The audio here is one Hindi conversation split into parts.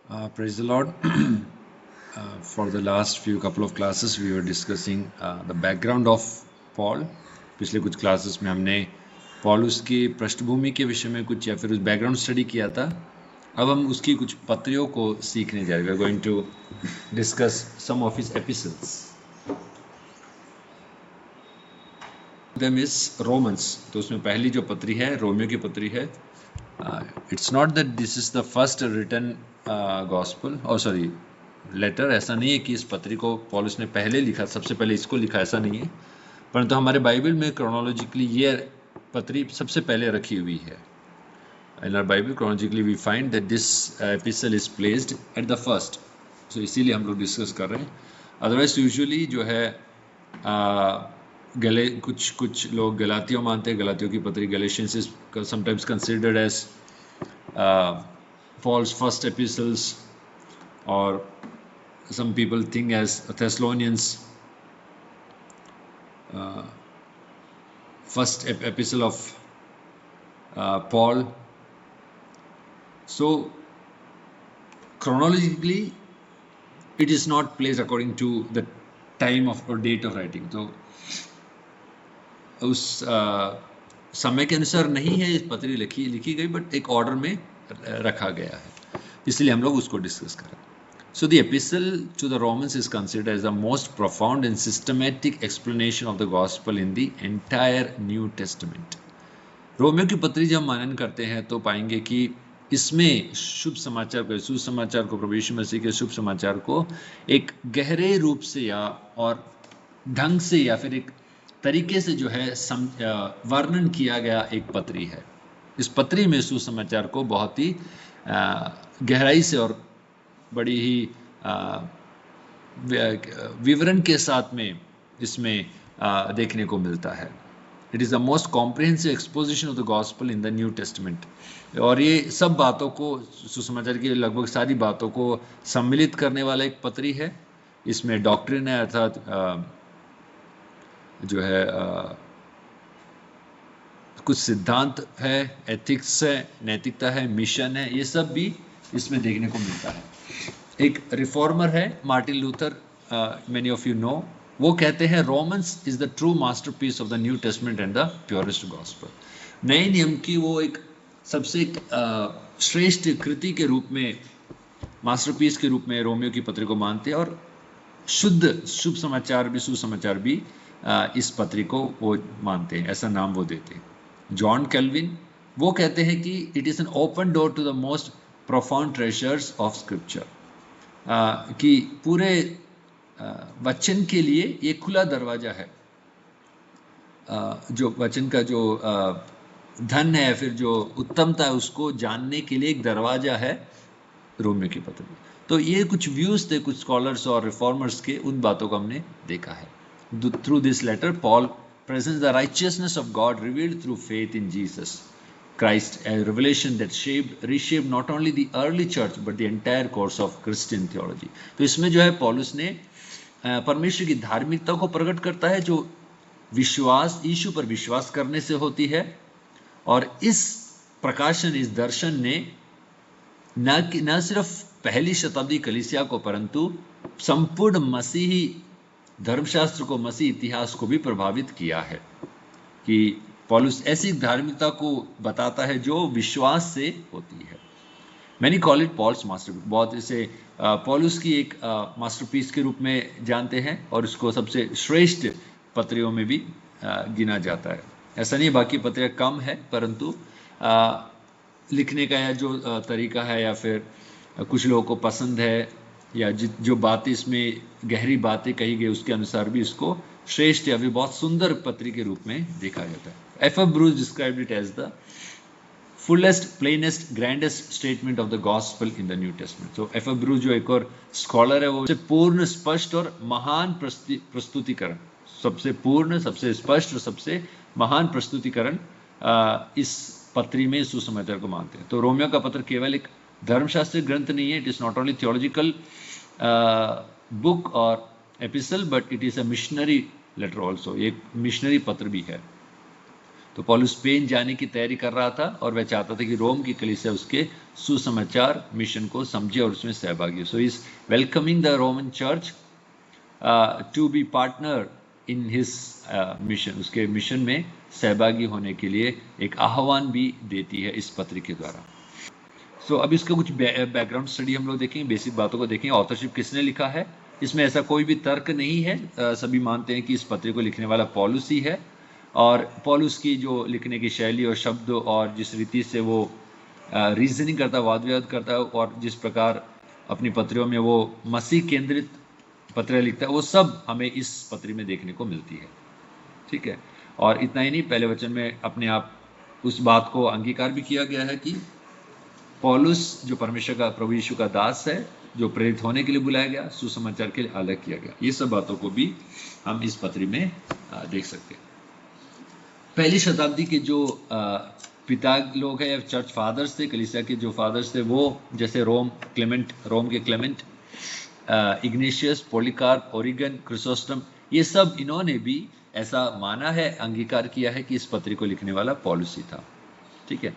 Praise the Lord. For the last few couple of classes, we were discussing the background of Paul. पिछले कुछ क्लासेस में हमने पॉलुस की पृष्ठभूमि के विषय में कुछ या फिर उस बैकग्राउंड स्टडी किया था. अब हम उसकी कुछ पत्रियों को सीखने जा रहे हैं. We are going to discuss some of his epistles. Them is Romans. तो उसमें पहली जो पत्री है रोमियो की पत्री है. It's not that this is the first written gospel or sorry letter. ऐसा नहीं है कि इस पत्री को पॉलुस ने पहले लिखा, सबसे पहले इसको लिखा, ऐसा नहीं है. परंतु हमारे बाइबल में क्रोनोलॉजिकली ये पत्री सबसे पहले रखी हुई है. In our Bible chronologically we find that this epistle is placed at the first. So इसीलिए हम लोग डिस्कस कर रहे हैं. अदरवाइज यूजुअली जो है कुछ लोग गलातियों मानते हैं. गलातियों की पत्री Galatians is sometimes considered as Paul's first epistles, और some people think as Thessalonians first epistle of Paul. So chronologically it is not placed according to the time of or date of writing. तो उस समय के अनुसार नहीं है इस पत्री लिखी गई, बट एक ऑर्डर में रखा गया है, इसलिए हम लोग उसको डिस्कस करें. So the epistle to the Romans is considered as the most profound and systematic explanation of the gospel in the entire New Testament. Romeo की पत्री जब हम मनन करते हैं तो पाएंगे कि इसमें शुभ समाचार को, सुसमाचार को, प्रभु यीशु मसीह के शुभ समाचार को एक गहरे रूप से या और ढंग से या फिर एक तरीके से जो है वर्णन किया गया एक पत्री है. इस पत्री में सुसमाचार को बहुत ही गहराई से और बड़ी ही विवरण के साथ में इसमें देखने को मिलता है. It is the most comprehensive exposition of the gospel in the new testament. और ये सब बातों को, सुसमाचार की लगभग सारी बातों को सम्मिलित करने वाला एक पत्री है. इसमें डॉक्ट्रिन है, अर्थात जो है कुछ सिद्धांत है, एथिक्स है, नैतिकता है, मिशन है, ये सब भी इसमें देखने को मिलता है. एक रिफॉर्मर है Martin Luther, many of you know. वो कहते हैं Romans is the true masterpiece of the new testament and the purest gospel. नए नियम की वो एक सबसे श्रेष्ठ कृति के रूप में, मास्टरपीस के रूप में रोमियो की पत्री को मानते हैं, और शुभ समाचार भी, सुसमाचार भी इस पत्री को वो मानते हैं, ऐसा नाम वो देते हैं. जॉन कैल्विन वो कहते हैं कि it is an open door to the most profound treasures of scripture. कि पूरे वचन के लिए ये खुला दरवाजा है. जो वचन का जो धन है, फिर जो उत्तमता है, उसको जानने के लिए एक दरवाजा है रोमियो की पत्री. तो ये कुछ व्यूज थे कुछ स्कॉलर्स और रिफॉर्मर्स के, उन बातों को हमने देखा है. Through this letter Paul presents the righteousness of God revealed through faith in Jesus Christ, a revelation that reshaped not only the early church but the entire course of Christian theology. तो इसमें जो है पौलुस ने परमेश्वर की धार्मिकता को प्रकट करता है जो विश्वास, यीशु पर विश्वास करने से होती है. और इस प्रकाशन, इस दर्शन ने न सिर्फ पहली शताब्दी कलीसिया को, परंतु संपूर्ण मसीही धर्मशास्त्र को, मसीह इतिहास को भी प्रभावित किया है. कि पौलुस ऐसी धार्मिकता को बताता है जो विश्वास से होती है. Many call it Paul's masterpiece. बहुत इसे पौलुस की एक मास्टरपीस के रूप में जानते हैं, और इसको सबसे श्रेष्ठ पत्रियों में भी गिना जाता है. ऐसा नहीं बाकी पत्रियां कम है, परंतु लिखने का या जो तरीका है, या फिर कुछ लोगों को पसंद है, या जो बातें इसमें गहरी बातें कही गई, उसके अनुसार भी इसको श्रेष्ठ या भी बहुत सुंदर पत्री के रूप में देखा जाता है. F.F. Bruce described it as the fullest, plainest, grandest statement of the gospel in the New Testament. So F.F. Bruce जो एक और स्कॉलर है, वो सबसे पूर्ण, स्पष्ट और महान प्रस्तुतिकरण, सबसे पूर्ण, सबसे स्पष्ट और सबसे महान प्रस्तुतिकरण इस पत्री में सुसमाचार को मानते हैं. तो रोमियो का पत्र केवल एक धर्मशास्त्रीय ग्रंथ नहीं है. It is not only theological book और epistle, but it is a missionary letter also. एक मिशनरी पत्र भी है. तो पौलुस स्पेन जाने की तैयारी कर रहा था और वह चाहता था कि रोम की कलीसिया उसके सुसमाचार मिशन को समझे और उसमें सहभागी हो। So is welcoming the Roman church to be partner in his mission, उसके मिशन में सहभागी होने के लिए एक आह्वान भी देती है इस पत्र के द्वारा। सो अब इसका कुछ बैकग्राउंड स्टडी हम लोग देखेंगे, बेसिक बातों को देखेंगे। ऑथरशिप किसने लिखा है, इसमें ऐसा कोई भी तर्क नहीं है, सभी मानते हैं कि इस पत्र को लिखने वाला पौलुस ही है। और पौलुस की जो लिखने की शैली और शब्द और जिस रीति से वो रीजनिंग करता है, वाद विवाद करता है, और जिस प्रकार अपनी पत्रियों में वो मसीह केंद्रित पत्र लिखता है, वो सब हमें इस पत्री में देखने को मिलती है। ठीक है, और इतना ही नहीं, पहले वचन में अपने आप उस बात को अंगीकार भी किया गया है कि पौलुस जो परमेश्वर का, प्रभु यीशु का दास है, जो प्रेरित होने के लिए बुलाया गया, सुसमाचार के लिए अलग किया गया। ये सब बातों को भी हम इस पत्री में देख सकते हैं। पहली शताब्दी के जो पिता लोग हैं या चर्च फादर्स थे, कलीसिया के जो फादर्स थे, वो जैसे रोम के Clement, Ignatius, Polycarp, Oregon, Chrysostom, ये सब इन्होंने भी ऐसा माना है, अंगीकार किया है कि इस पत्री को लिखने वाला पौलुस ही था। ठीक है,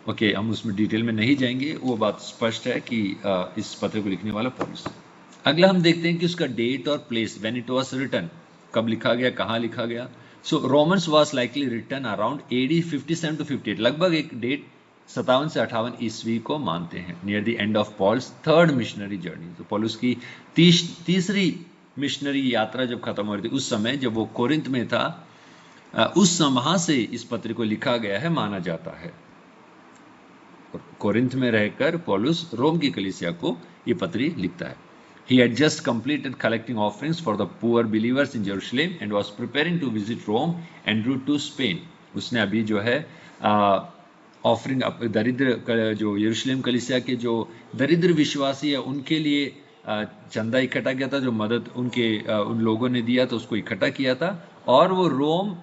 ओके, हम उसमें डिटेल में नहीं जाएंगे, वो बात स्पष्ट है कि इस पत्र को लिखने वाला पौलुस है। अगला हम देखते हैं कि उसका डेट और place, when it was written, कब लिखा गया, कहाँ लिखा गया। So Romans was likely written around AD 57 to 58, लगभग एक डेट 57 से 58 ईस्वी को मानते हैं, near the end of Paul's third missionary journey. तो पौलुस की तीसरी मिशनरी यात्रा जब खत्म हो रही थी, उस समय जब वो कोरिंथ में था, उस समय से इस पत्र को लिखा गया है माना जाता है। कोरिंथ में रहकर पौलुस रोम की कलीसिया को ये पत्री लिखता है। He had just completed collecting offerings for the poor believers in Jerusalem and was preparing to visit Rome en route to Spain. उसने अभी जो है ऑफरिंग, दरिद्र जो यरूशलेम कलीसिया के जो दरिद्र विश्वासी है उनके लिए चंदा इकट्ठा किया था, जो मदद उन लोगों ने दिया तो उसको इकट्ठा किया था, और वो रोम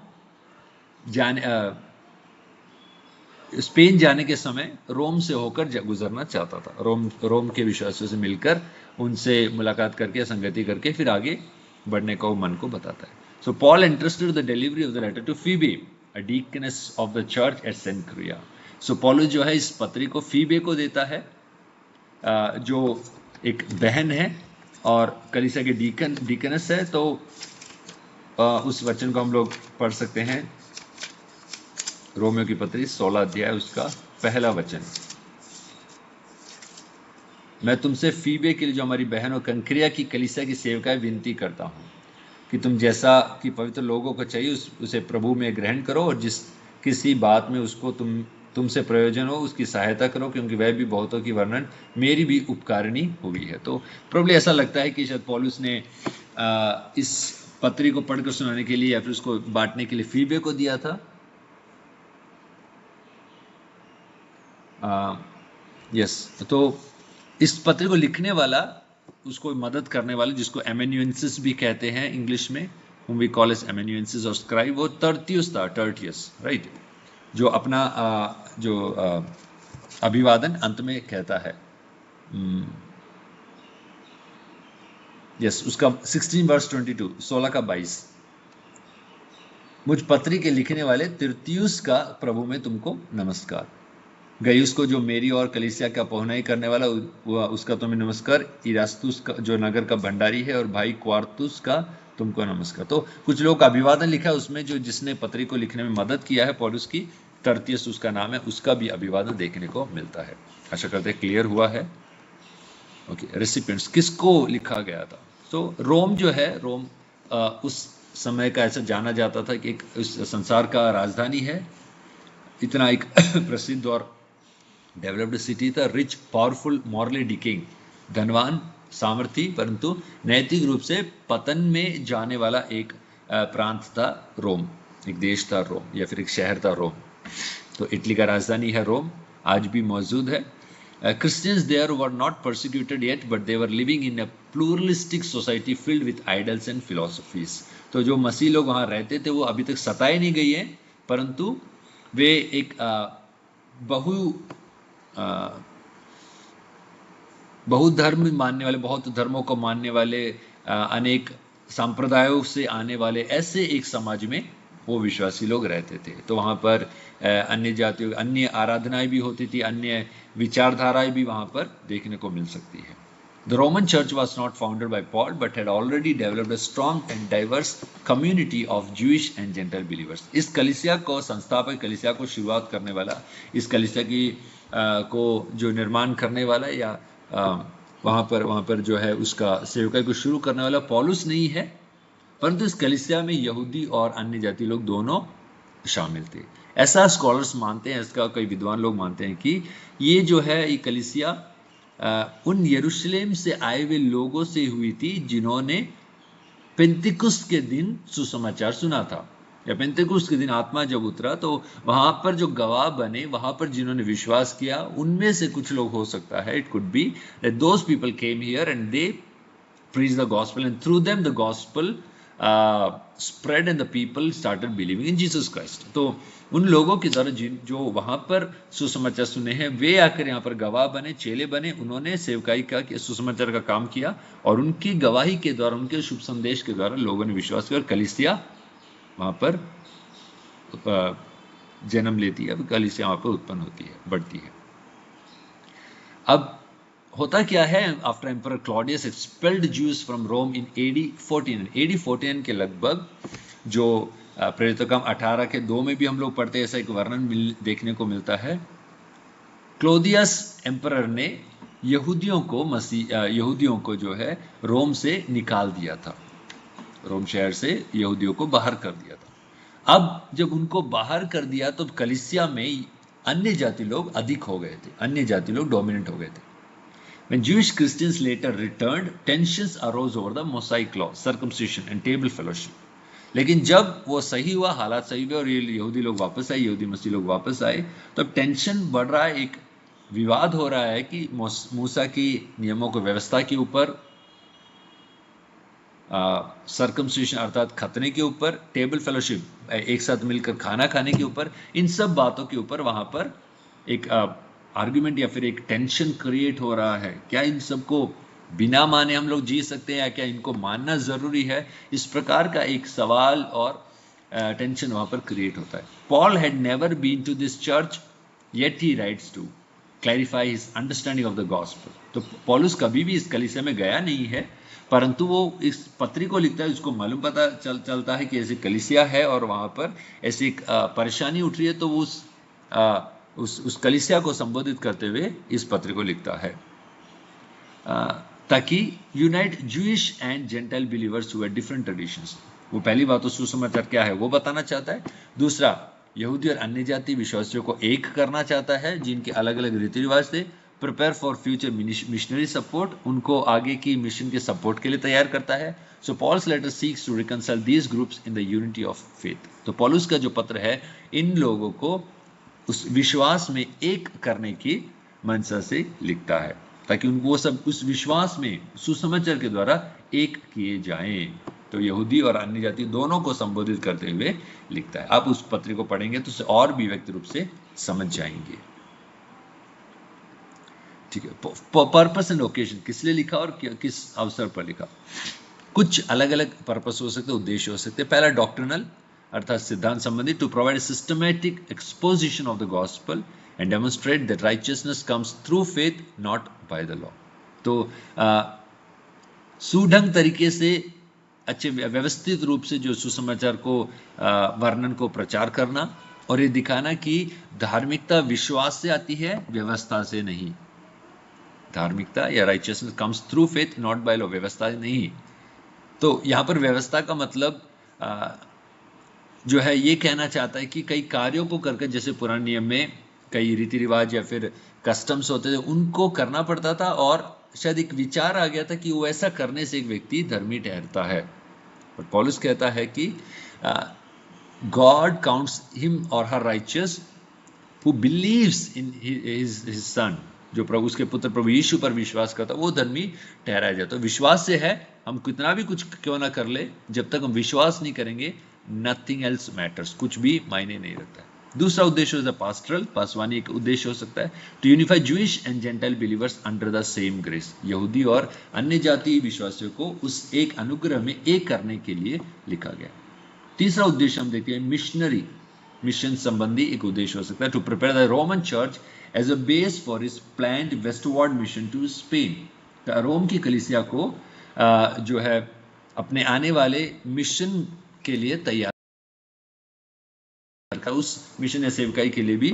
स्पेन जाने के समय रोम से होकर गुजरना चाहता था। रोम के विश्वासियों से मिलकर, उनसे मुलाकात करके, संगति करके फिर आगे बढ़ने का वो मन को बताता है। So Paul entrusted the delivery of the letter to Phoebe, a deaconess of the church at Cenchreae. सो पौलुस जो है इस पत्री को फीबे को देता है, जो एक बहन है और कलीसिया के डीकनेस है। तो उस वचन को हम लोग पढ़ सकते हैं, रोमियो की पत्री 16 अध्याय उसका पहला वचन। मैं तुमसे फीबे के लिए, जो हमारी बहन और कंक्रिया की कलीसिया की सेवकाएं, विनती करता हूं कि तुम जैसा कि पवित्र लोगों को चाहिए उसे प्रभु में ग्रहण करो, और जिस किसी बात में उसको तुमसे प्रयोजन हो उसकी सहायता करो, क्योंकि वह भी बहुतों की वर्णन मेरी भी उपकारिणी हुई है। तो प्रॉब्ली ऐसा लगता है कि शायद पौलुस ने इस पत्री को पढ़कर सुनाने के लिए या फिर उसको बांटने के लिए फीबे को दिया था। यस, तो इस पत्र को लिखने वाला, उसको मदद करने वाले, जिसको एमेन्यूएंसिस भी कहते हैं इंग्लिश में, whom we call as amanuensis और स्क्राइब, वो टर्टियस था, राइट, जो अपना अभिवादन अंत में कहता है। यस, उसका 16:22, 16 का 22, मुझ पत्री के लिखने वाले तिर्तियुस का प्रभु में तुमको नमस्कार। गयुस को, जो मेरी और कलीसिया का पहुनाई करने वाला, उसका तुम्हें नमस्कार। इरास्तुस का, जो नगर का भंडारी है, और भाई क्वार्तुस का तुमको नमस्कार। तो कुछ लोग का अभिवादन लिखा है उसमें, जो जिसने पत्री को लिखने में मदद किया है पौलुस की, टर्टियस उसका नाम है, उसका भी अभिवादन देखने को मिलता है। आशा करते हैं क्लियर हुआ है। ओके, रेसिपिएंट्स किसको लिखा गया था। तो रोम जो है, रोम उस समय का ऐसा जाना जाता था कि एक इस संसार का राजधानी है, इतना एक प्रसिद्ध और डेवलप्ड सिटी था, रिच, पावरफुल, मॉरली डिकेइंग, धनवान, सामर्थी, परंतु नैतिक रूप से पतन में जाने वाला एक प्रांत था रोम, एक देश था रोम, या फिर एक शहर था रोम। तो इटली का राजधानी है रोम, आज भी मौजूद है। Christians there were not persecuted yet, but they were living in a pluralistic society filled with idols and philosophies. तो जो मसीह लोग वहाँ रहते थे वो अभी तक सताए नहीं गए हैं, परंतु वे एक बहुत धर्म मानने वाले, बहुत धर्मों को मानने वाले, अनेक संप्रदायों से आने वाले ऐसे एक समाज में वो विश्वासी लोग रहते थे। तो वहाँ पर अन्य जातियों, अन्य आराधनाएं भी होती थी, अन्य विचारधाराएं भी वहाँ पर देखने को मिल सकती है। The Roman Church was not founded by Paul, but had already developed a strong and diverse community of Jewish and Gentile believers. इस कलीसिया को, संस्थापक कलीसिया को शुरुआत करने वाला, इस कलीसिया की को जो निर्माण करने वाला या वहाँ पर जो है उसका सेवकाई को शुरू करने वाला पौलुस नहीं है, परंतु इस कलीसिया में यहूदी और अन्य जाति लोग दोनों शामिल थे। ऐसा स्कॉलर्स मानते हैं, इसका कई विद्वान लोग मानते हैं कि ये जो है ये कलीसिया उन यरूशलेम से आए हुए लोगों से हुई थी जिन्होंने पेंतिकुस्त के दिन सुसमाचार सुना था, या पेंतिकुस्त के दिन आत्मा जब उतरा तो वहां पर जो गवाह बने, वहां पर जिन्होंने विश्वास किया, उनमें से कुछ लोग हो सकता है, it could be that those people came here and they preach the gospel and through them the gospel spread and the people started believing in Jesus Christ. तो उन लोगों की तरह जो वहां पर सुसमाचार सुने हैं, वे आकर यहाँ पर गवाह बने, चेले बने, उन्होंने सेवकाई का, सुसमाचार का काम किया, और उनकी गवाही के द्वारा, उनके शुभ संदेश के द्वारा लोगों ने विश्वास किया और कलीसिया वहां पर जन्म लेती है, कलीसिया वहां पर उत्पन्न होती है, बढ़ती है। अब होता क्या है, after emperor Claudius expelled Jews from Rome in AD 14, AD 14 के लगभग, जो प्रेरितों काम 18 के 2 में भी हम लोग पढ़ते हैं, ऐसा एक वर्णन देखने को मिलता है। क्लोदियस एम्परर ने यहूदियों को जो है रोम से निकाल दिया था, रोम शहर से यहूदियों को बाहर कर दिया था। अब जब उनको बाहर कर दिया तो कलीसिया में अन्य जाति लोग अधिक हो गए थे, अन्य जाति लोग डोमिनेंट हो गए थे। When Jewish Christians later returned, tensions arose over the Mosaic law, circumcision and table fellowship. लेकिन जब वो सही हुआ, हालात सही हुए और ये यहूदी लोग वापस आए, यहूदी मसीह लोग वापस आए, तो अब टेंशन बढ़ रहा है, एक विवाद हो रहा है कि मूसा की नियमों को, व्यवस्था के ऊपर, सर्कमसिशन अर्थात खतने के ऊपर, टेबल फेलोशिप एक साथ मिलकर खाना खाने के ऊपर, इन सब बातों के ऊपर वहां पर एक आर्ग्यूमेंट या फिर एक टेंशन क्रिएट हो रहा है। क्या इन सबको बिना माने हम लोग जी सकते हैं, या क्या इनको मानना जरूरी है? इस प्रकार का एक सवाल और टेंशन वहां पर क्रिएट होता है। Paul had never been to this church yet he writes to clarify his understanding of the gospel. तो पौलुस कभी भी इस कलीसिया में गया नहीं है, परंतु वो इस पत्री को लिखता है, उसको मालूम पता चलता है कि ऐसी कलीसिया है और वहां पर ऐसी एक परेशानी उठ रही है, तो वो उस कलीसिया को संबोधित करते हुए इस पत्र को लिखता है, ताकि unite Jewish and Gentile believers who have different traditions. वो पहली बात तो सुसमाचार क्या है वो बताना चाहता है। दूसरा, यहूदी और अन्य जाति विश्वासियों को एक करना चाहता है जिनके अलग अलग रीति रिवाज थे। Prepare for future missionary support, उनको आगे की मिशन के सपोर्ट के लिए तैयार करता है। So Paul's letter seeks to reconcile these groups in the unity of faith. तो पौलुस का जो पत्र है इन लोगों को उस विश्वास में एक करने की मनसा से लिखता है, ताकि उनको वो सब उस विश्वास में सुसमाचार के द्वारा एक किए जाएं। तो यहूदी और अन्य जाति दोनों को संबोधित करते हुए लिखता है। आप उस पत्र को पढ़ेंगे तो उसे और भी व्यक्त रूप से समझ जाएंगे। ठीक है, पर्पस एंड ओकेजन, किस लिए लिखा और किस अवसर पर लिखा। कुछ अलग अलग पर्पस हो सकते, उद्देश्य हो सकते। पहला डॉक्ट्रिनल अर्थात सिद्धांत संबंधी, to provide systematic exposition of the gospel and demonstrate that righteousness comes through faith not by the law. तो सुढंग तरीके से, अच्छे व्यवस्थित रूप से जो सुसमाचार को वर्णन को प्रचार करना और ये दिखाना कि धार्मिकता विश्वास से आती है, व्यवस्था से नहीं। धार्मिकता या righteousness comes through faith not by law, व्यवस्था नहीं। तो यहाँ पर व्यवस्था का मतलब जो है ये कहना चाहता है कि कई कार्यों को करके, जैसे पुराने नियम में कई रीति रिवाज या फिर कस्टम्स होते थे, उनको करना पड़ता था और शायद एक विचार आ गया था कि वो ऐसा करने से एक व्यक्ति धर्मी ठहरता है। और पौलुस कहता है कि गॉड काउंट्स हिम और हर righteous who believes in his son, जो प्रभु उसके पुत्र प्रभु यीशु पर विश्वास करता वो धर्मी ठहराया जाता। तो विश्वास से है, हम कितना भी कुछ क्यों ना कर ले, जब तक हम विश्वास नहीं करेंगे नथिंग एल्स मैटर्स, कुछ भी मायने नहीं रखता है। दूसरा उद्देश्य हो पास्टरल, पासवानी एक उद्देश्य हो सकता है, to unify Jewish and Gentile believers under the same grace, यहूदी और अन्य जाति विश्वासियों को उस एक अनुग्रह में एक करने के लिए लिखा गया। तीसरा उद्देश्य हम देखते हैं मिशनरी, मिशन संबंधी एक उद्देश्य हो सकता है, to prepare the Roman church as a base for his planned westward mission to Spain. Rome की कलीसिया को जो है अपने आने वाले मिशन के लिए तैयार था, उस मिशन या सेवकाई के लिए भी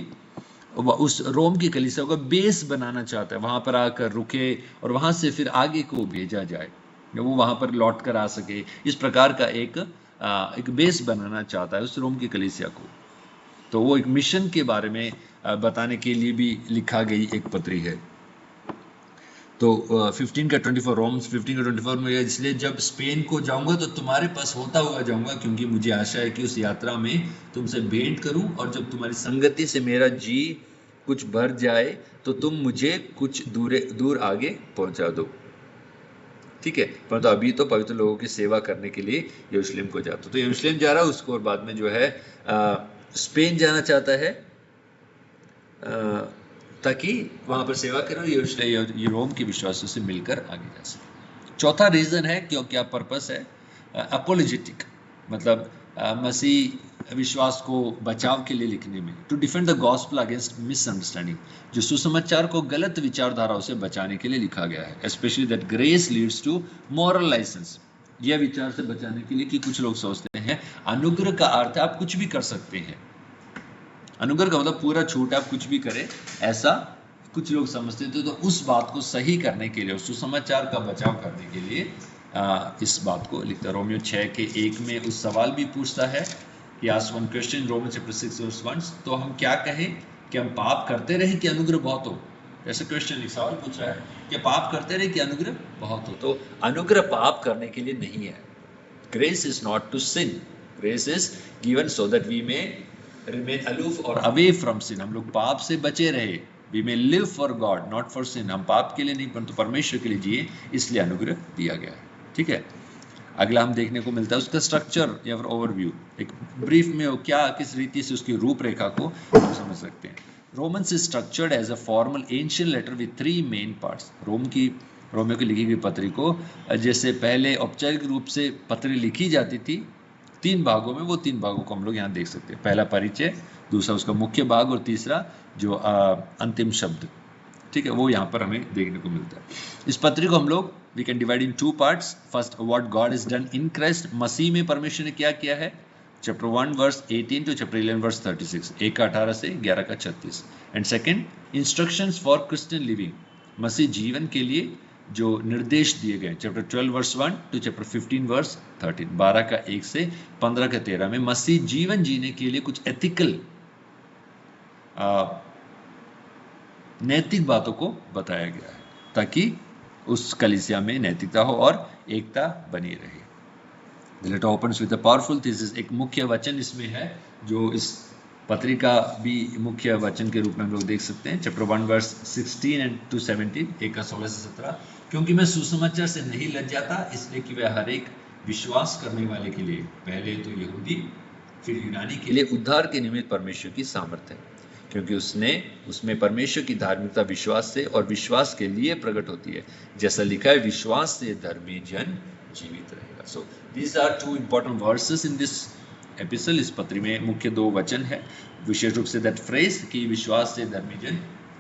उस रोम की कलीसिया को बेस बनाना चाहता है, वहां पर आकर रुके और वहां से फिर आगे को भेजा जाए, वो वहां पर लौट कर आ सके, इस प्रकार का एक बेस बनाना चाहता है उस रोम की कलीसिया को। तो वो एक मिशन के बारे में बताने के लिए भी लिखा गई एक पत्री है। तो 15 का 24 रोम्स 15 का 24 में, इसलिए जब स्पेन को जाऊंगा तो तुम्हारे पास होता हुआ जाऊंगा, क्योंकि मुझे आशा है कि उस यात्रा में तुमसे भेंट करूं, और जब तुम्हारी संगति से मेरा जी कुछ भर जाए तो तुम मुझे कुछ दूर आगे पहुंचा दो। ठीक है, परंतु अभी तो पवित्र लोगों की सेवा करने के लिए यरूशलेम को जाता, तो यरूशलेम जा रहा है उसको, और बाद में जो है स्पेन जाना चाहता है ताकि वहां पर सेवा करें, ये रोम के विश्वासियों से मिलकर आगे जा सके। चौथा रीजन है, क्यों क्या पर्पस है, अपोलोजेटिक, मतलब मसीह विश्वास को बचाव के लिए लिखने में, to defend the gospel against misunderstanding, जो सुसमाचार को गलत विचारधाराओं से बचाने के लिए लिखा गया है, specially that grace leads to moral license, यह विचार से बचाने के लिए कि कुछ लोग सोचते हैं अनुग्रह का अर्थ आप कुछ भी कर सकते हैं, अनुग्रह का मतलब पूरा छूट, आप कुछ भी करें, ऐसा कुछ लोग समझते थे। तो उस बात को सही करने के लिए, सुसमाचार का बचाव करने के लिए इस बात को लिखता है। रोमियो 6 के 1 में उस सवाल भी पूछता है कि ask one question, Roman chapter 6 verse 1, तो हम क्या कहें कि हम पाप करते रहे कि अनुग्रह बहुत हो, ऐसा क्वेश्चन एक सवाल पूछ रहा है कि पाप करते रहे कि अनुग्रह बहुत हो। तो अनुग्रह पाप करने के लिए नहीं है, grace is not to sin, grace is given so that we may remain aloof और अवे फ्रॉम सिन, हम लोग पाप से बचे रहे, we may live for God not for sin, हम पाप के लिए नहीं परंतु परमेश्वर के लिए जिए, इसलिए अनुग्रह दिया गया है। ठीक है, अगला हम देखने को मिलता है उसका स्ट्रक्चर या ओवरव्यू, एक ब्रीफ में वो क्या किस रीति से उसकी रूपरेखा को हम समझ सकते हैं। Romans is structured as a formal ancient letter with 3 main parts. रोमियो की लिखी गई पत्री को जैसे पहले औपचारिक रूप से पत्री लिखी जाती थी 3 भागों में, वो 3 भागों को हम लोग यहाँ देख सकते हैं। पहला परिचय, दूसरा उसका मुख्य भाग, और तीसरा जो अंतिम शब्द, ठीक है, वो यहाँ पर हमें देखने को मिलता है। इस पत्री को हम लोग we can divide in 2 parts. First, what God is done in Christ, मसीह में परमेश्वर ने क्या किया है, chapter 1 verse 18 to chapter 11 verse 36, 1 का 18 से 11 का 36। And second, instructions for Christian living, मसीह जीवन के लिए जो निर्देश दिए गए, chapter 12 verse 1 to chapter 15 verse 13, 12 का 1 से 15 का 13 में मसीह जीवन जीने के लिए कुछ एथिकल नैतिक बातों को बताया गया है, ताकि उस कलीसिया में नैतिकता हो और एकता बनी रहे। The letter opens with a powerful thesis, एक मुख्य वचन इसमें है जो इस पत्री का भी मुख्य वचन के रूप में हम लोग देख सकते हैं। चैप्टर 1 वर्स 16 एंड टू 17, 1 का 16 से 17, क्योंकि मैं सुसमाचार से नहीं लज जाता, इसलिए कि वह हर एक विश्वास करने वाले के लिए, पहले तो यहूदी फिर यूनानी के लिए उद्धार के निमित्त परमेश्वर की सामर्थ्य है, क्योंकि उसमें परमेश्वर की धार्मिकता विश्वास से और विश्वास के लिए प्रकट होती है, जैसा लिखा है, विश्वास से धर्मी जन जीवित रहेगा। So these are 2 important verses in this episode. इस पत्री में मुख्य 2 वचन है, विशेष रूप से दैट फ्रेज कि विश्वास से धर्मी जन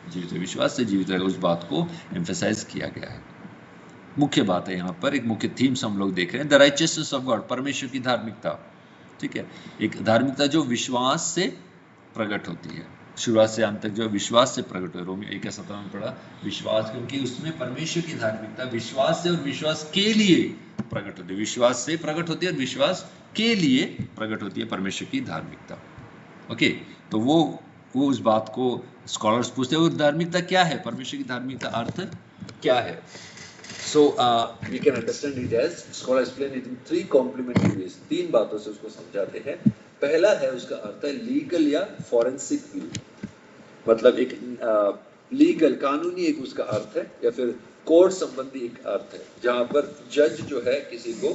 जीवित है, विश्वास से जीवित रहेगा, उस बात को एम्फेसाइज किया गया है। मुख्य बात है यहाँ पर, एक मुख्य थीम्स हम लोग देख रहे हैं, द राइचियसनेस ऑफ गॉड, परमेश्वर की धार्मिकता। ठीक है, एक धार्मिकता जो विश्वास से प्रकट होती है, शुरुआत से अंत तक जो विश्वास से प्रकट हो। रोमियो 1:17 में पढ़ा विश्वास, क्योंकि उसमें परमेश्वर की धार्मिकता विश्वास से और विश्वास के लिए प्रकट होती है, विश्वास से प्रकट होती है और विश्वास के लिए प्रकट होती है परमेश्वर की धार्मिकता। ओके, तो वो उस बात को स्कॉलर्स पूछते हैं, वो धार्मिकता क्या है, परमेश्वर की धार्मिकता अर्थ क्या है। So we can understand it as, scholars explain it in 3 complementary ways, 3 बातों से उसको समझाते हैं। पहला है उसका अर्थ है लीगल या फॉरेंसिक व्यू, मतलब एक लीगल कानूनी एक उसका अर्थ है, या फिर कोर्ट संबंधी एक अर्थ है, जहां पर जज जो है किसी को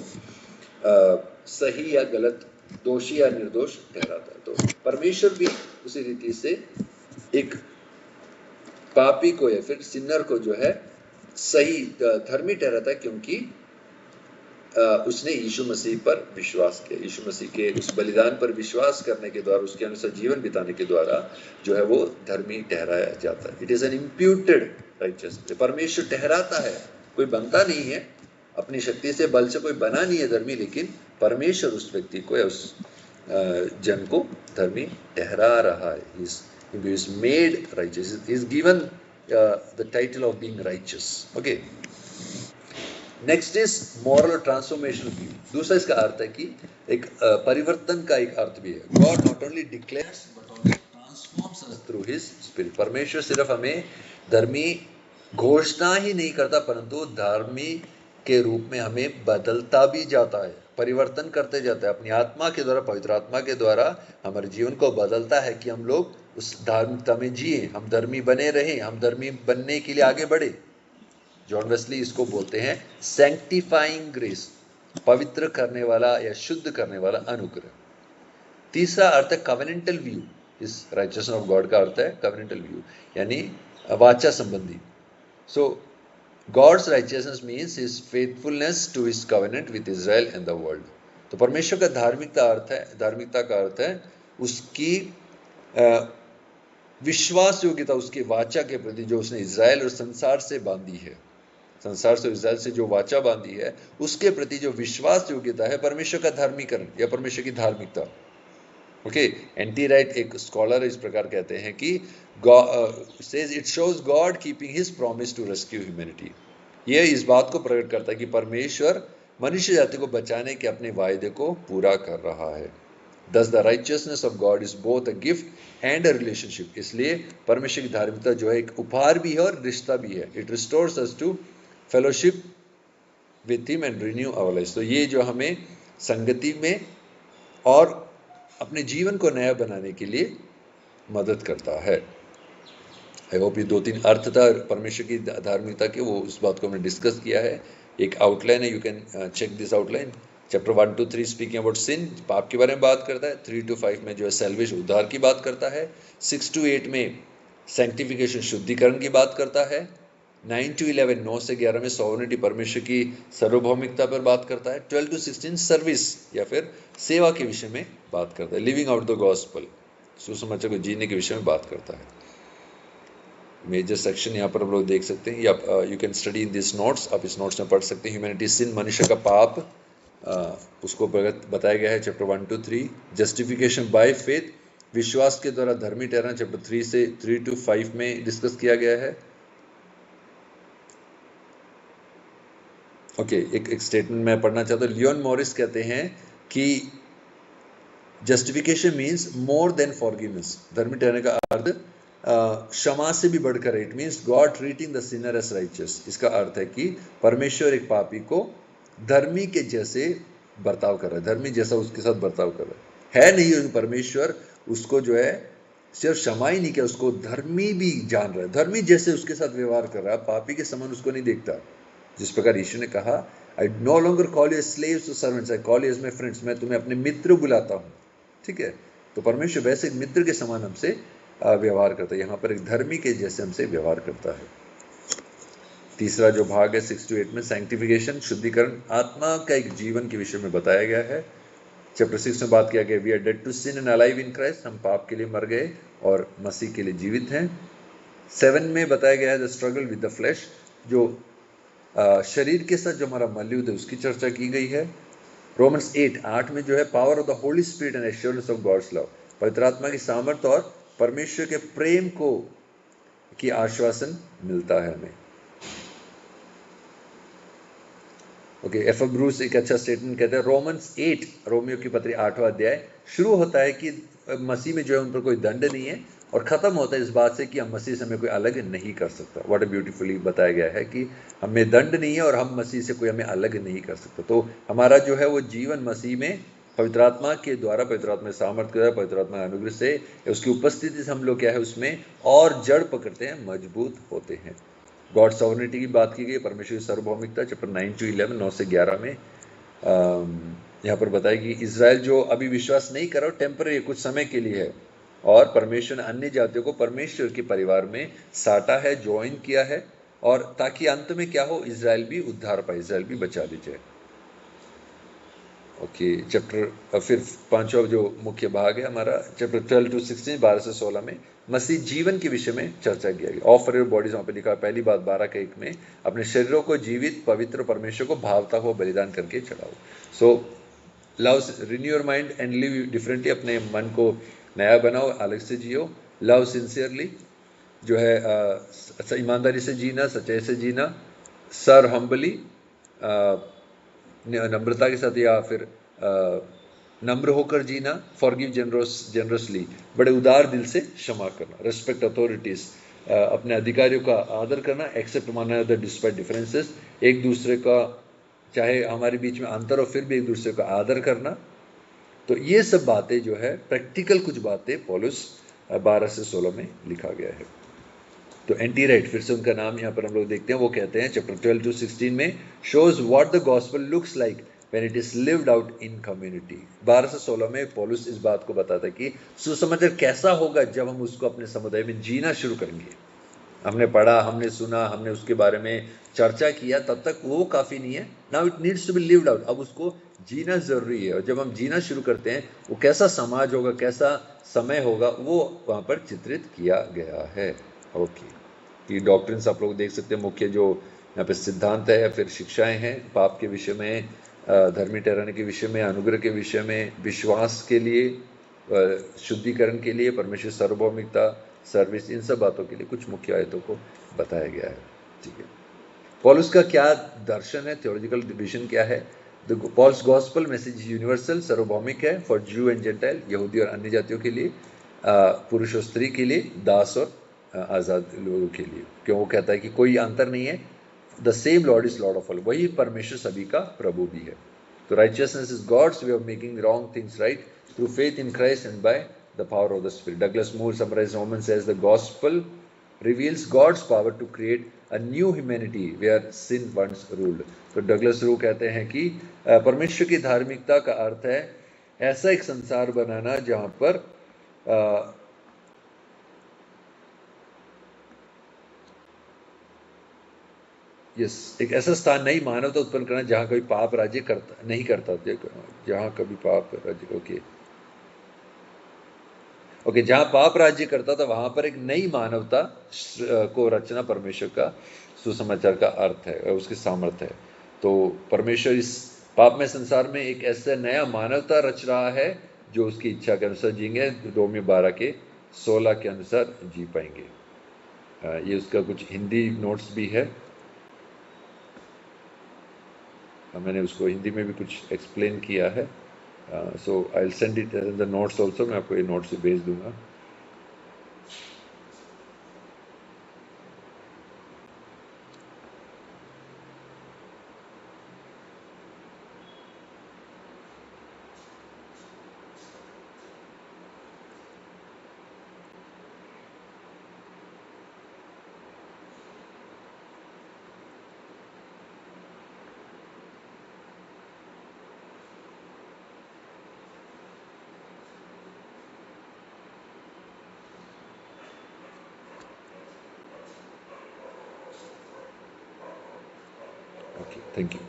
सही या गलत, दोषी या निर्दोष ठहराता है। तो परमेश्वर भी उसी रीति से एक पापी को या फिर सिन्नर को जो है सही धर्मी ठहराता है, क्योंकि उसने यीशु मसीह पर विश्वास किया, यीशु मसीह के उस बलिदान पर विश्वास करने के द्वारा, उसके अनुसार जीवन बिताने के द्वारा जो है वो धर्मी ठहराया जाता है। It is an imputed righteousness, परमेश्वर ठहराता है, कोई बनता नहीं है, अपनी शक्ति से बल से कोई बना नहीं है धर्मी, लेकिन परमेश्वर उस व्यक्ति को या उस जन को धर्मी ठहरा रहा है। he is made righteous, he is given the title of being righteous. Okay, next is moral transformation view. दूसरा इसका अर्थ है कि एक परिवर्तन का एक अर्थ भी है। God not only declares but also transforms us through his spirit. परमेश्वर सिर्फ हमें धर्मी घोषणा ही नहीं करता, परंतु धर्मी के रूप में हमें बदलता भी जाता है, परिवर्तन करते जाता है अपनी आत्मा के द्वारा, पवित्र आत्मा के द्वारा हमारे जीवन को बदलता है कि हम लोग उस धार्मिकता में जिए, हम धर्मी बने रहें, हम धर्मी बनने के लिए आगे बढ़े। जॉन वेस्ली इसको बोलते हैं सैंक्टिफाइंग ग्रेस, पवित्र करने वाला या शुद्ध करने वाला अनुग्रह। तीसरा अर्थ है कवेनेंटल व्यू। इस राइचियसनेस ऑफ गॉड का अर्थ है कवेनेंटल व्यू, यानी वाचा संबंधी। So God's righteousness means his faithfulness to his covenant with Israel and the world. तो परमेश्वर का धार्मिकता का अर्थ है उसकी विश्वास योग्यता, उसके वाचा के प्रति जो उसने इजराइल और संसार से बांधी है, संसार से इजराइल से जो वाचा बांधी है, उसके प्रति जो विश्वास योग्यता है, परमेश्वर का धार्मीकरण या परमेश्वर की धार्मिकता। ओके, एंटी राइट एक स्कॉलर इस प्रकार कहते हैं कि says it shows God keeping his promise to rescue humanity. यह इस बात को प्रकट करता है कि परमेश्वर मनुष्य जाति को बचाने के अपने वायदे को पूरा कर रहा है। Thus the righteousness of God is both a gift and a relationship. इसलिए परमेश्वर की धार्मिकता जो है एक उपहार भी है और रिश्ता भी है। It restores us to fellowship with Him and renew our lives. तो ये जो हमें संगति में और अपने जीवन को नया बनाने के लिए मदद करता है। आई होप ये 2-3 अर्थ था परमेश्वर की धार्मिकता के, वो उस बात को हमने डिस्कस किया है। एक आउटलाइन है, you can check this outline. Chapter 1 to 3 speaking about sin, पाप के बारे में बात करता है। 3 to 5 में जो है सैल्वेशन, उद्धार की बात करता है। 6 to 8 में सैंक्टिफिकेशन, शुद्धिकरण की बात करता है। 9 to 11 9 से 11 में सॉवरेनिटी, परमेश्वर की सार्वभौमिकता पर बात करता है। 12 to 16 सर्विस या फिर सेवा के विषय में बात करता है। लिविंग आउट द गॉस्पल, सुसमाचार को जीने के विषय में बात करता है। मेजर सेक्शन यहाँ पर हम लोग देख सकते हैं, या you can study in this notes, आप इस नोट्स में पढ़ सकते हैं। ह्यूमैनिटी सिन, मनुष्य का पाप, उसको बताया गया है chapter 1 to 3। Justification by faith, विश्वास के द्वारा धर्मी ठहराना, चैप्टर 3 to 5 में डिस्कस किया गया है। ओके, एक स्टेटमेंट मैं पढ़ना चाहता हूँ। लियोन मॉरिस कहते हैं कि justification means more than forgiveness. धर्मी ठहराने का अर्थ क्षमा से भी बढ़कर है। It means God treating the sinner as righteous. इसका अर्थ है कि परमेश्वर एक पापी को धर्मी के जैसे बर्ताव कर रहा है, धर्मी जैसा उसके साथ बर्ताव कर रहा है नहीं। परमेश्वर उसको जो है सिर्फ क्षमा ही नहीं किया, उसको धर्मी भी जान रहा है, धर्मी जैसे उसके साथ व्यवहार कर रहा है, पापी के समान उसको नहीं देखता। जिस प्रकार यीशु ने कहा, I no longer call you slaves to servants, I call you as my friends, मैं तुम्हें अपने मित्र बुलाता हूँ। ठीक है, तो परमेश्वर वैसे एक मित्र के समान हमसे व्यवहार करता है, यहाँ पर एक धर्मी के जैसे हमसे व्यवहार करता है। तीसरा जो भाग है 6 to 8 में सैंक्टिफिकेशन, शुद्धिकरण, आत्मा का एक जीवन के विषय में बताया गया है। चैप्टर 6 में बात किया गया we are dead to sin and alive in Christ, हम पाप के लिए मर गए और मसीह के लिए जीवित हैं। 7 में बताया गया है the struggle with the flash, जो शरीर के साथ जो हमारा मल्लयुद्ध है उसकी चर्चा की गई है। रोमन्स 8 में जो है power of the Holy Spirit and assurance of God's love, पवित्र आत्मा की सामर्थ्य और परमेश्वर के प्रेम को की आश्वासन मिलता है हमें। ओके, एफ ब्रूस एक अच्छा स्टेटमेंट कहते हैं, रोमन्स 8, रोमियो की पत्री 8वां अध्याय शुरू होता है कि मसीह में जो है उन पर कोई दंड नहीं है, और ख़त्म होता है इस बात से कि हम मसीह से हमें कोई अलग नहीं कर सकता। व्हाट अ ब्यूटीफुली बताया गया है कि हमें दंड नहीं है और हम मसीह से कोई हमें अलग नहीं कर सकता। तो हमारा जो है वो जीवन मसीह में पवित्र आत्मा के द्वारा, पवित्र आत्मा सामर्थ्य के द्वारा, पवित्र आत्मा अनुग्रह से, उसकी उपस्थिति से हम लोग क्या है उसमें और जड़ पकड़ते हैं, मजबूत होते हैं। गॉड सॉवरेनिटी की बात की गई, परमेश्वर की सार्वभौमिकता, चैप्टर 9 to 11 9 से 11 में यहाँ पर बताया कि इजराइल जो अभी विश्वास नहीं कर रहा, टेम्पररी कुछ समय के लिए है, और परमेश्वर ने अन्य जातियों को परमेश्वर के परिवार में साटा है, ज्वाइन किया है, और ताकि अंत में क्या हो, इजराइल भी उद्धार पाए, इजराइल भी बचा ली जाए। ओके, चैप्टर फिर पांचवा जो मुख्य भाग है हमारा, चैप्टर 12 to 16, 12 से 16 में मसीह जीवन के विषय में चर्चा किया गया। ऑफर योर बॉडीज, वहाँ पे लिखा है पहली बात 12 के 1 में, अपने शरीरों को जीवित पवित्र परमेश्वर को भावता हुआ बलिदान करके चढ़ाओ। So love, renew your mind and live differently, अपने मन को नया बनाओ, अलग से जियो। लव सिंसियरली, जो है ईमानदारी से जीना, सच्चाई से जीना। सर हम्बली, नम्रता के साथ, या फिर नम्र होकर जीना। फॉरगिव जनरसली, बड़े उदार दिल से क्षमा करना। रिस्पेक्ट अथॉरिटीज, अपने अधिकारियों का आदर करना। Except one another despite differences, एक दूसरे का चाहे हमारे बीच में अंतर हो फिर भी एक दूसरे का आदर करना। तो ये सब बातें जो है प्रैक्टिकल कुछ बातें पौलुस 12 से 16 में लिखा गया है। तो एंटीराइट, फिर से उनका नाम यहाँ पर हम लोग देखते हैं, वो कहते हैं चैप्टर 12 to 16 में, shows what the gospel looks like when it is lived out in community. 12 से 16 में पौलुस इस बात को बताता है कि सुसमाचार कैसा होगा जब हम उसको अपने समुदाय में जीना शुरू करेंगे। हमने पढ़ा, हमने सुना, हमने उसके बारे में चर्चा किया, तब तक वो काफ़ी नहीं है। Now it needs to be lived out, अब उसको जीना ज़रूरी है। और जब हम जीना शुरू करते हैं, वो कैसा समाज होगा, कैसा समय होगा, वो वहाँ पर चित्रित किया गया है। ओके, ये डॉक्ट्रिन्स आप लोग देख सकते हैं, मुख्य जो यहाँ पे सिद्धांत है, फिर शिक्षाएं हैं पाप के विषय में, धर्मी ठहराने के विषय में, अनुग्रह के विषय में, विश्वास के लिए, शुद्धिकरण के लिए, परमेश्वर सार्वभौमिकता, सर्विस, इन सब बातों के लिए कुछ मुख्य आयतों को बताया गया है। ठीक है, पॉलुस का क्या दर्शन है, थियोलॉजिकल विजन क्या है? The Paul's gospel message universal, सार्वभौमिक है, फॉर जू एंड जेंटाइल, यहूदी और अन्य जातियों के लिए, पुरुष और स्त्री के लिए, दास और आज़ाद लोगों के लिए। क्यों? वो कहता है कि कोई अंतर नहीं है, the same Lord is Lord of all, वही परमेश्वर सभी का प्रभु भी है। तो righteousness is God's way of making wrong things right through faith in Christ and by the power of the Spirit. Douglas Moo summarize Romans as the gospel reveals God's power to create a new humanity where sin once ruled। तो डगलस रू कहते हैं कि परमेश्वर की धार्मिकता का अर्थ है ऐसा एक संसार बनाना जहां पर एक ऐसा स्थान, नई मानवता उत्पन्न करना जहां कभी पाप राज्य नहीं करता, जहां कभी पाप राज्य ओके, जहां पाप राज्य करता था वहां पर एक नई मानवता को रचना परमेश्वर का सुसमाचार का अर्थ है, उसकी सामर्थ्य है। तो परमेश्वर इस पाप में संसार में एक ऐसा नया मानवता रच रहा है जो उसकी इच्छा के अनुसार जीएंगे, रोमियो 12 के 16 के अनुसार जी पाएंगे। ये उसका कुछ हिंदी नोट्स भी है, मैंने उसको हिंदी में भी कुछ एक्सप्लेन किया है। So I will send it in the notes also, मैं आपको ये नोट्स भेज दूंगा। Okay, thank you.